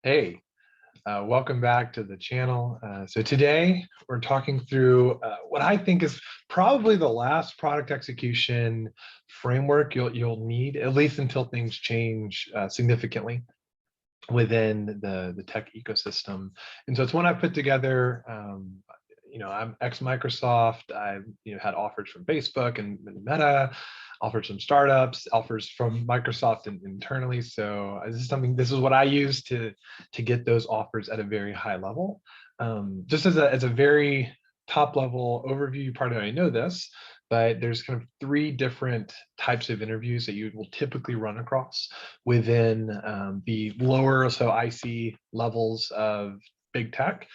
Hey, welcome back to the channel. So today we're talking through what I think is probably the last product execution framework you'll need, at least until things change significantly within the tech ecosystem. And so it's one I've put together. I'm ex-Microsoft. I've had offers from Facebook and Meta, offers from startups, offers from Microsoft and internally. So this is what I use to get those offers at a very high level. Just as a very top level overview, you probably already know this, but there's kind of three different types of interviews that you will typically run across within the lower, so IC levels of big tech.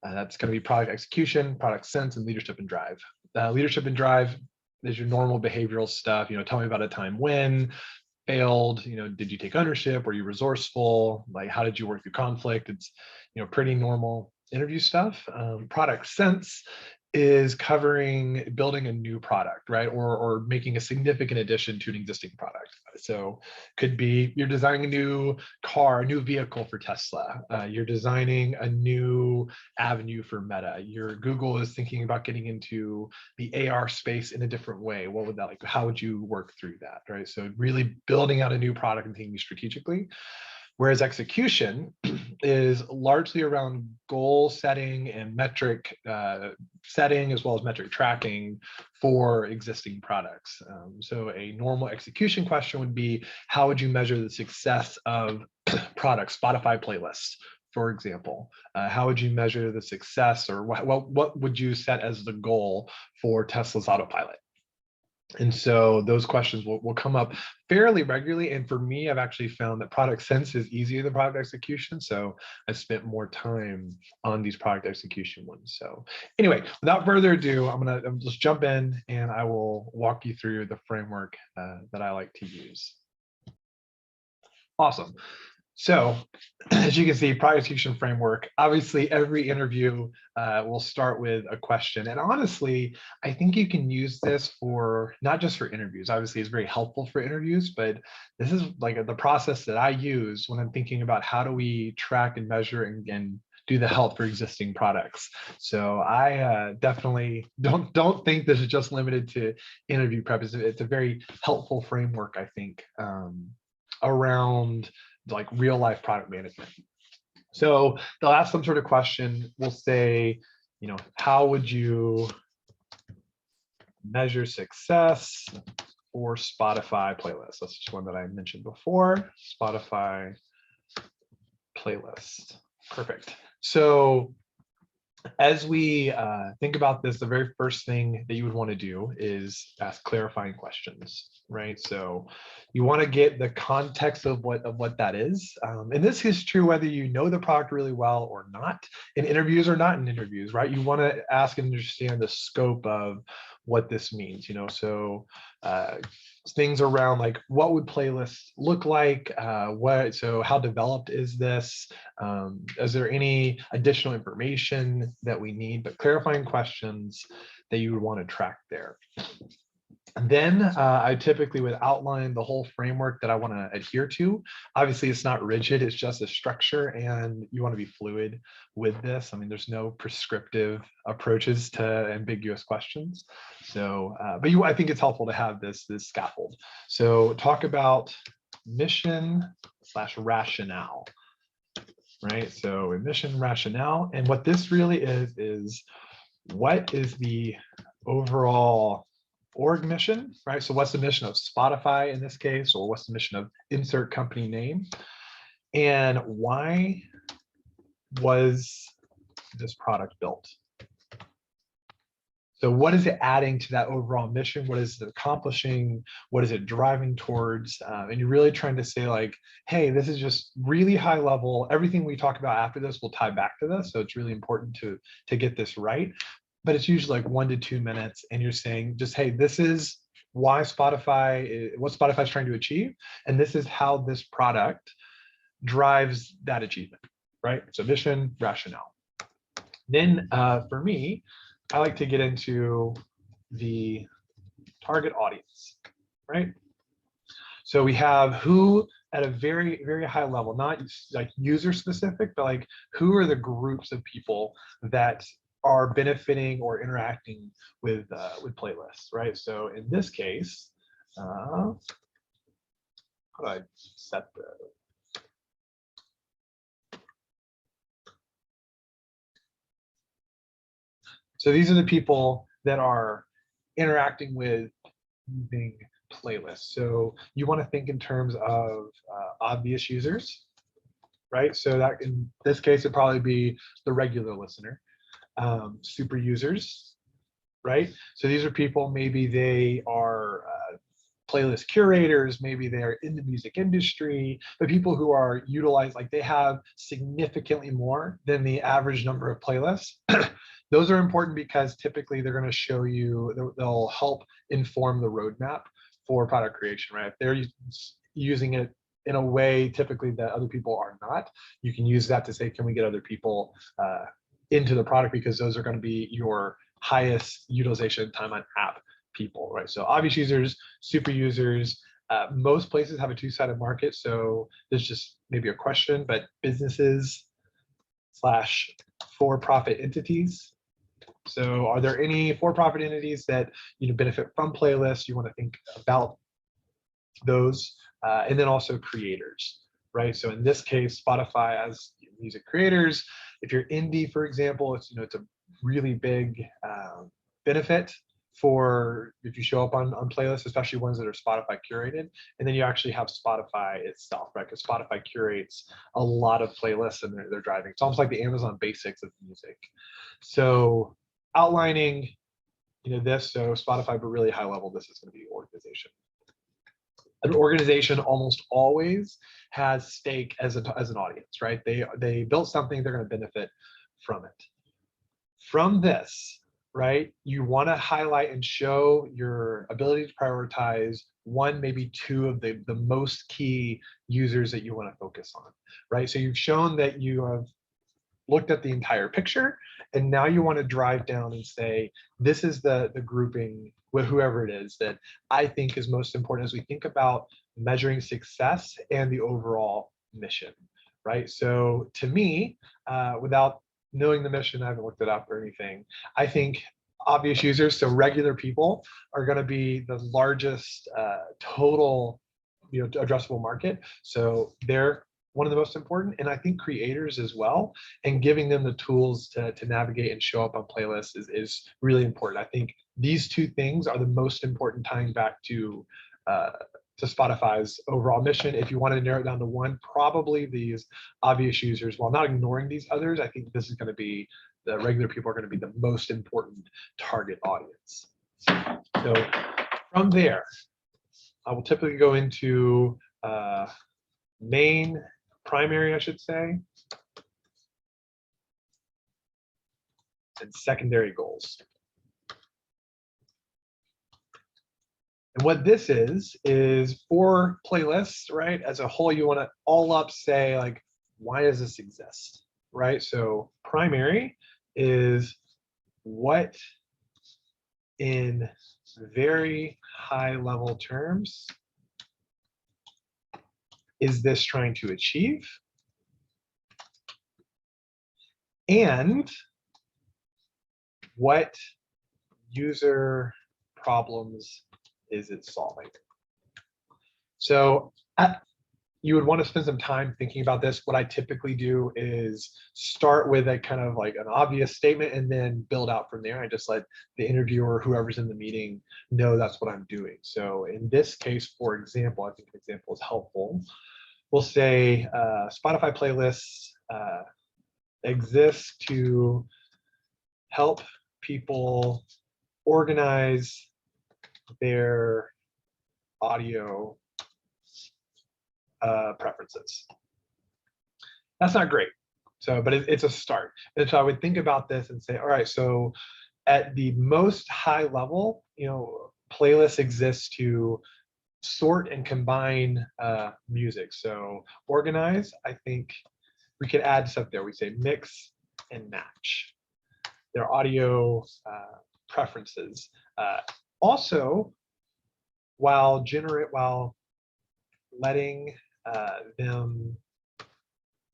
That's going to be product execution, product sense, and leadership and drive. Leadership and drive is your normal behavioral stuff. Tell me about a time when failed. Did you take ownership? Were you resourceful? Like, how did you work through conflict? It's pretty normal interview stuff. Product sense is covering building a new product, right? Or making a significant addition to an existing product. So could be you're designing a new car, a new vehicle for Tesla. You're designing a new avenue for Meta. Your Google is thinking about getting into the AR space in a different way. What would that like? How would you work through that, right? So really building out a new product and thinking strategically. Whereas execution is largely around goal setting and metric setting, as well as metric tracking for existing products. So a normal execution question would be, how would you measure the success of products, Spotify playlists, for example? How would you measure the success, or what would you set as the goal for Tesla's autopilot? And so those questions will come up fairly regularly. And for me, I've actually found that product sense is easier than product execution. So I spent more time on these product execution ones. So anyway, without further ado, I'm gonna just jump in and I will walk you through the framework that I like to use. Awesome. So as you can see, product execution framework, obviously every interview will start with a question. And honestly, I think you can use this for not just for interviews. Obviously, it's very helpful for interviews, but this is like the process that I use when I'm thinking about how do we track and measure and do the health for existing products. So I definitely don't think this is just limited to interview prep. It's a very helpful framework, I think, around like real life product management. So they'll ask some sort of question. We'll say, how would you measure success for Spotify playlists? That's just one that I mentioned before, Spotify playlist. Perfect. So as we think about this, the very first thing that you would want to do is ask clarifying questions, right? So you want to get the context of what that is. And this is true whether you know the product really well or not, in interviews or not in interviews, right? You want to ask and understand the scope of what this means, so things around like what would playlists look like, so how developed is this, is there any additional information that we need, but clarifying questions that you would want to track there. And then I typically would outline the whole framework that I want to adhere to. Obviously, it's not rigid, it's just a structure, and you want to be fluid with this. I mean, there's no prescriptive approaches to ambiguous questions. So, I think it's helpful to have this scaffold. So talk about mission / rationale, right? So mission, rationale, and what this really is what is the overall org mission, right? So what's the mission of Spotify in this case, or what's the mission of insert company name? And why was this product built? So what is it adding to that overall mission? What is it accomplishing? What is it driving towards? And you're really trying to say like, hey, this is just really high level. Everything we talk about after this will tie back to this. So it's really important to get this right. But it's usually like 1 to 2 minutes. And you're saying just, hey, this is why what Spotify is trying to achieve. And this is how this product drives that achievement, right? So mission, rationale. Then for me, I like to get into the target audience, right? So we have who at a very, very high level, not like user specific, but like who are the groups of people that are benefiting or interacting with playlists, right? So in this case, how do I set the So these are the people that are interacting with using playlists. So you want to think in terms of obvious users, right? So that in this case, it'd probably be the regular listener, super users, right? So these are people, maybe they are playlist curators, maybe they're in the music industry, but people who are utilized, like they have significantly more than the average number of playlists. Those are important because typically they're going to show you, they'll help inform the roadmap for product creation, right? If they're using it in a way typically that other people are not, you can use that to say, can we get other people into the product, because those are going to be your highest utilization time on app people, right? So obvious users, super users, most places have a two-sided market. So there's just maybe a question, but businesses slash for-profit entities. So are there any for-profit entities that benefit from playlists? You want to think about those, and then also creators, right? So in this case, Spotify as music creators. If you're indie, for example, it's it's a really big benefit for if you show up on playlists, especially ones that are Spotify curated. And then you actually have Spotify itself, right? Because Spotify curates a lot of playlists and they're driving. It's almost like the Amazon basics of music. So outlining this, so Spotify, but really high level, this is going to be organization. An organization almost always has stake as an audience, right? They built something, they're going to benefit from it. From this, right, you want to highlight and show your ability to prioritize one, maybe two of the most key users that you want to focus on, right? So you've shown that you have looked at the entire picture, and now you want to drive down and say, this is the grouping with whoever it is that I think is most important as we think about measuring success and the overall mission, right? So to me, without knowing the mission, I haven't looked it up or anything, I think obvious users, so regular people, are going to be the largest total addressable market. So they're one of the most important, and I think creators as well, and giving them the tools to navigate and show up on playlists is really important. I think these two things are the most important, tying back to Spotify's overall mission. If you want to narrow it down to one, probably these obvious users, while not ignoring these others. I think this is going to be, the regular people are going to be the most important target audience. So from there, I will typically go into primary, I should say, and secondary goals. And what this is for playlists, right? As a whole, you want to all up say, like, why does this exist, right? So primary is what, in very high level terms, is this trying to achieve? And what user problems is it solving? So you would want to spend some time thinking about this. What I typically do is start with a kind of like an obvious statement and then build out from there. I just let the interviewer, whoever's in the meeting, know that's what I'm doing. So in this case, for example, I think an example is helpful. We'll say Spotify playlists exist to help people organize their audio preferences. That's not great. So, but it's a start. And so I would think about this and say, all right, so at the most high level, playlists exist to sort and combine music. So organize, I think we could add stuff there. We say mix and match their audio preferences. Also, while letting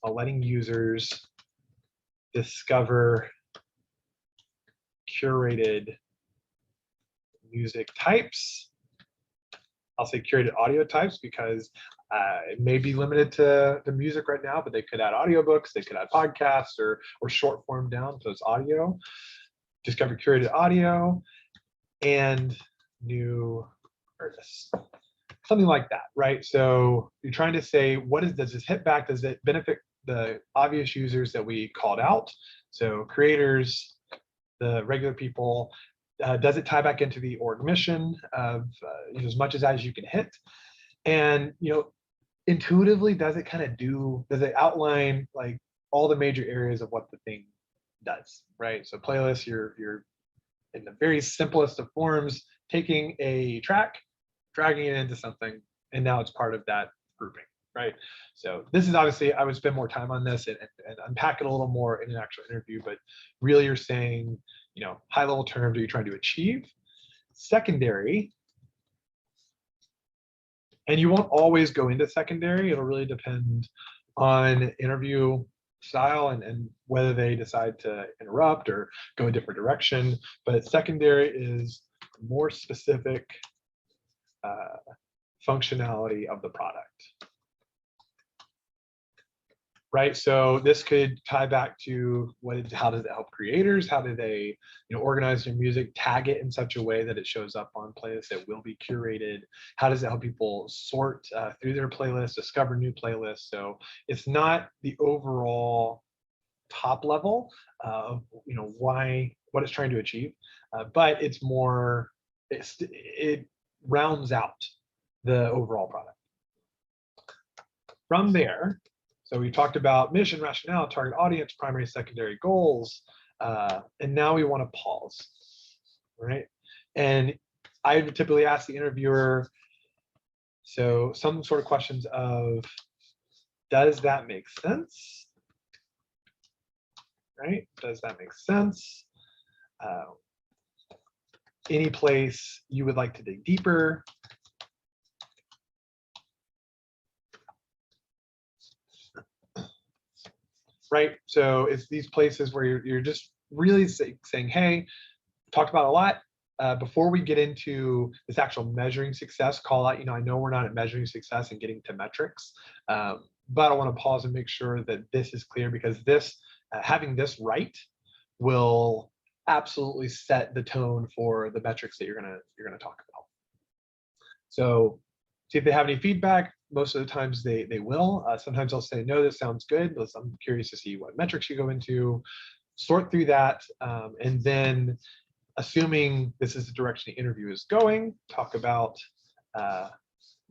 letting users discover curated music types. I'll say curated audio types because it may be limited to the music right now, but they could add audiobooks, they could add podcasts or short form down, so it's audio. Discover curated audio and new artists. Something like that, right? So you're trying to say, does this hit back? Does it benefit the obvious users that we called out? So creators, the regular people. Does it tie back into the org mission of as much as you can hit? And intuitively, does it outline like all the major areas of what the thing does, right? So playlists, you're in the very simplest of forms, taking a track, dragging it into something, and now it's part of that grouping, right? So this is obviously, I would spend more time on this and unpack it a little more in an actual interview, but really you're saying, high level terms are you trying to achieve? Secondary, and you won't always go into secondary. It'll really depend on interview style and whether they decide to interrupt or go a different direction. But secondary is more specific functionality of the product. Right, so this could tie back to how does it help creators? How do they, organize their music, tag it in such a way that it shows up on playlists that will be curated? How does it help people sort through their playlists, discover new playlists? So it's not the overall top level of what it's trying to achieve, but it's more it rounds out the overall product. From there. So we talked about mission, rationale, target audience, primary, secondary goals, and now we want to pause, right? And I would typically ask the interviewer, so some sort of questions of, does that make sense? Right? Does that make sense? Any place you would like to dig deeper? Right? So it's these places where you're just really saying, hey, talked about a lot. Before we get into this actual measuring success, call out, I know we're not at measuring success and getting to metrics, but I want to pause and make sure that this is clear, because this, having this right will absolutely set the tone for the metrics that you're gonna talk about. So see if they have any feedback. Most of the times they will. Sometimes they'll say, no, this sounds good. I'm curious to see what metrics you go into. Sort through that, and then assuming this is the direction the interview is going, talk about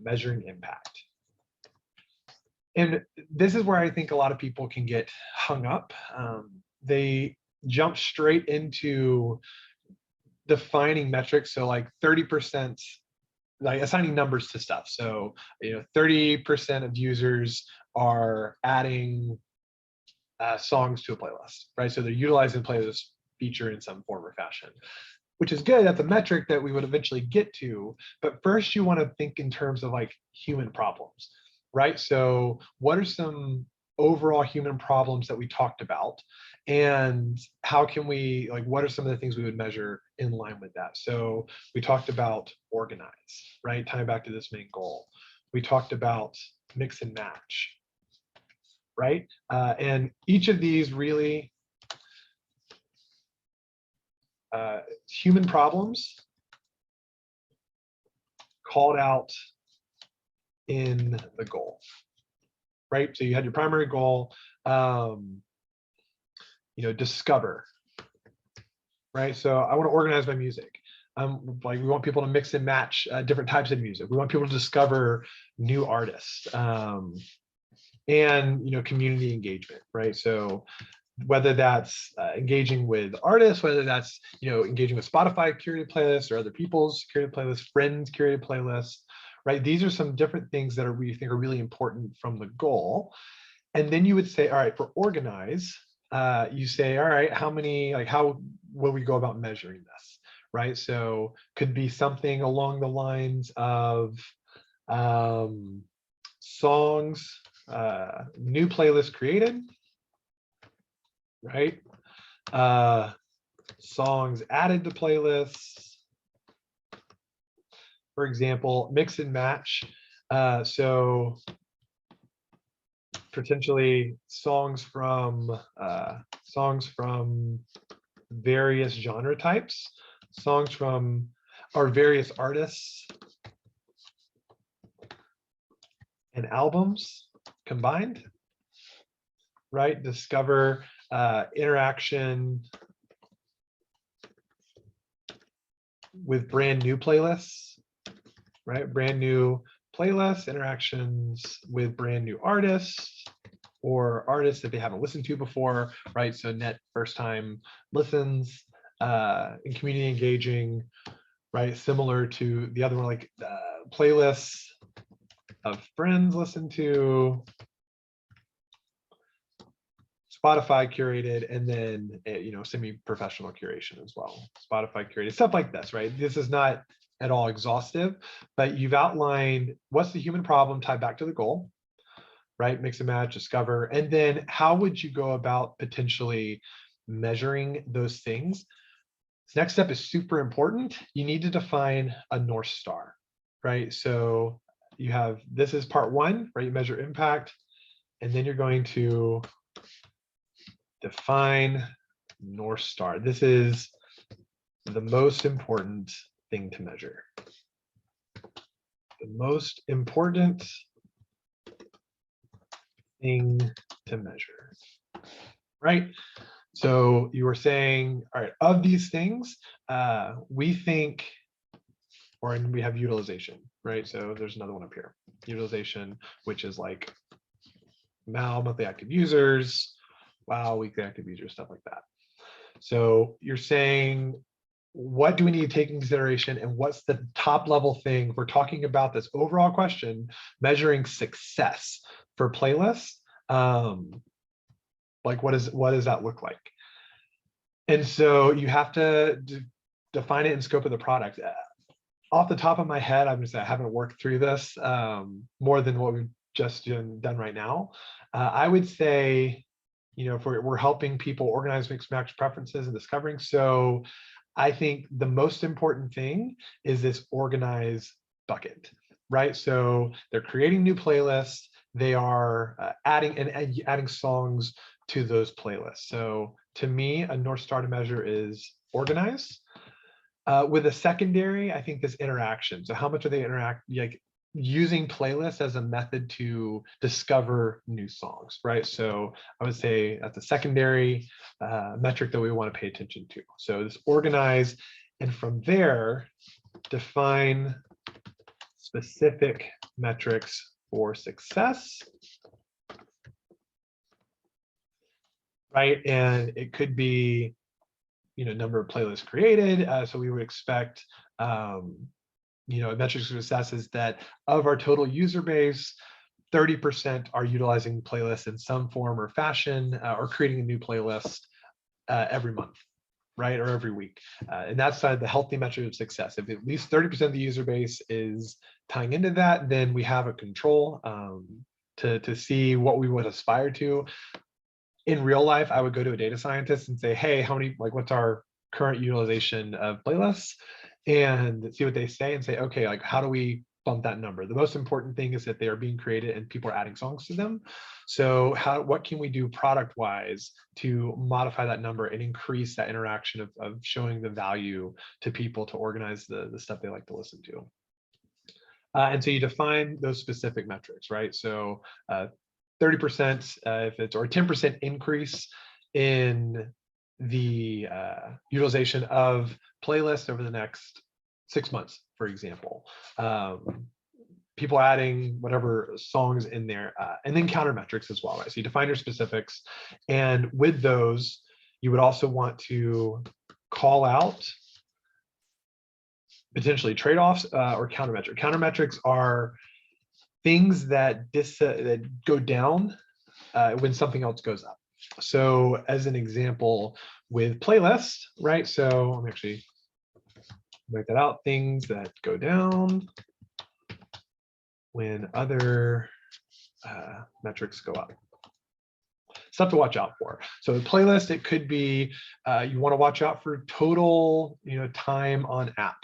measuring impact. And this is where I think a lot of people can get hung up. They jump straight into defining metrics. So like 30%, like assigning numbers to stuff. So 30% of users are adding songs to a playlist, right? So they're utilizing the playlist feature in some form or fashion, which is good. That's a metric that we would eventually get to. But first you want to think in terms of like human problems, right? So what are some overall human problems that we talked about? And how can we, like, what are some of the things we would measure in line with that? So we talked about organize, right? Tying back to this main goal. We talked about mix and match, right? And each of these really human problems called out in the goal, right? So you had your primary goal, discover, right? So I want to organize my music. Like we want people to mix and match different types of music. We want people to discover new artists, and community engagement, right? So whether that's engaging with artists, whether that's engaging with Spotify curated playlists or other people's curated playlists, friends curated playlists, right? These are some different things that we think are really important from the goal. And then you would say, all right, for organize, you say, all right, how will we go about measuring this, right? So could be something along the lines of songs, new playlist created, right? Songs added to playlists. For example, mix and match. So potentially songs from various genre types, songs from our various artists and albums combined, right? Discover interaction with brand new playlists, right? Brand new playlists, interactions with brand new artists or artists that they haven't listened to before, right? So net first time listens, and community engaging, right? Similar to the other one, like playlists of friends listen to, Spotify curated, and then semi-professional curation as well. Spotify curated, stuff like this, right? This is not at all exhaustive, but you've outlined what's the human problem tied back to the goal, right? Mix and match, discover, and then how would you go about potentially measuring those things? This next step is super important. You need to define a North Star, right? So you have, this is part one, right? You measure impact, and then you're going to define North Star. This is the most important thing to measure. The most important thing to measure, right? So you were saying, all right, of these things, we think, and we have utilization, right? So there's another one up here, utilization, which is like MAU, monthly active users, WOW, weekly active users, stuff like that. So you're saying, what do we need to take in consideration, and what's the top level thing? We're talking about this overall question, measuring success for playlists. Like what does that look like? And so you have to define it in scope of the product. Off the top of my head, I'm just, I haven't worked through this more than what we've just done right now. I would say, if we're helping people organize mix match preferences and discovering. So I think the most important thing is this organize bucket, right? So they're creating new playlists. They are adding songs to those playlists. So to me, a North Star to measure is organize. With a secondary, I think this interaction. So how much are they like using playlists as a method to discover new songs, right? So I would say that's a secondary metric that we want to pay attention to. So this organize, and from there, define specific metrics for success, right? And it could be, number of playlists created. So we would expect, metrics of success is that of our total user base, 30% are utilizing playlists in some form or fashion, or creating a new playlist every month, right? Or every week. And that's the healthy measure of success. If at least 30% of the user base is tying into that, then we have a control to see what we would aspire to. In real life, I would go to a data scientist and say, hey, what's our current utilization of playlists? And see what they say and say, okay, how do we bump that number? The most important thing is that they are being created and people are adding songs to them. So what can we do product-wise to modify that number and increase that interaction of showing the value to people to organize the stuff they like to listen to? And so you define those specific metrics, right? So 30% if it's, or 10% increase in the utilization of playlists over the next 6 months, for example. People adding whatever songs in there, and then counter metrics as well, right? So you define your specifics, and with those, you would also want to call out potentially trade-offs or countermetrics. Countermetrics are things that go down when something else goes up. So as an example, with playlists, right? So let me actually write that out. Things that go down when other metrics go up. Stuff to watch out for. So the playlist, it could be you want to watch out for total time on app,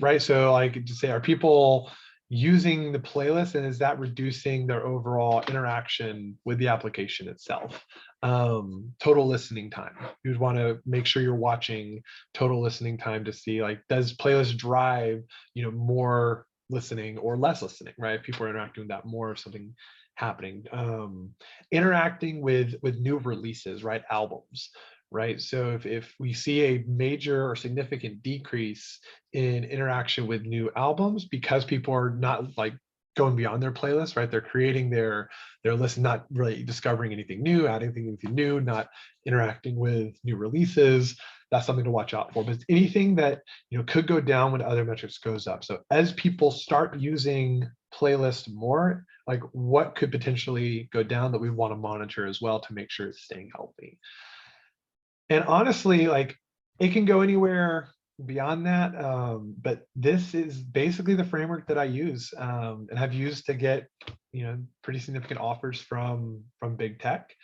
right? So like to say, are people using the playlist, and is that reducing their overall interaction with the application itself? Total listening time, you'd want to make sure you're watching total listening time to see, like, does playlist drive more listening or less listening, right? If people are interacting with that more, something happening. Interacting with new releases, right? Albums, right? So if we see a major or significant decrease in interaction with new albums because people are not like going beyond their playlist, right? They're creating their list, not really discovering anything new, adding anything new, not interacting with new releases. That's something to watch out for. But it's anything that could go down when other metrics goes up. So as people start using playlist more, like what could potentially go down that we want to monitor as well to make sure it's staying healthy. And honestly, like it can go anywhere beyond that. But this is basically the framework that I use and have used to get pretty significant offers from big tech.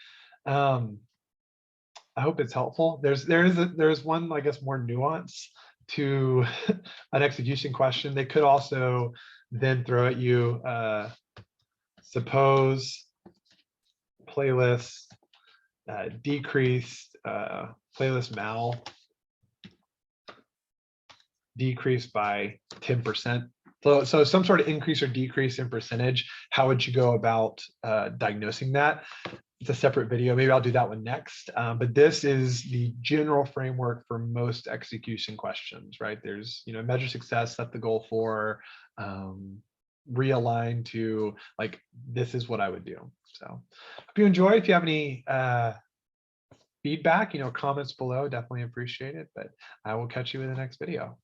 I hope it's helpful. There's one, I guess, more nuance to an execution question. They could also then throw at you, suppose playlist decreased, playlist mal decreased by 10%. So some sort of increase or decrease in percentage. How would you go about diagnosing that? It's a separate video. Maybe I'll do that one next. But this is the general framework for most execution questions, right? There's, measure success, set the goal for, realign to, like, this is what I would do. So hope you enjoy. If you have any feedback, comments below, definitely appreciate it. But I will catch you in the next video.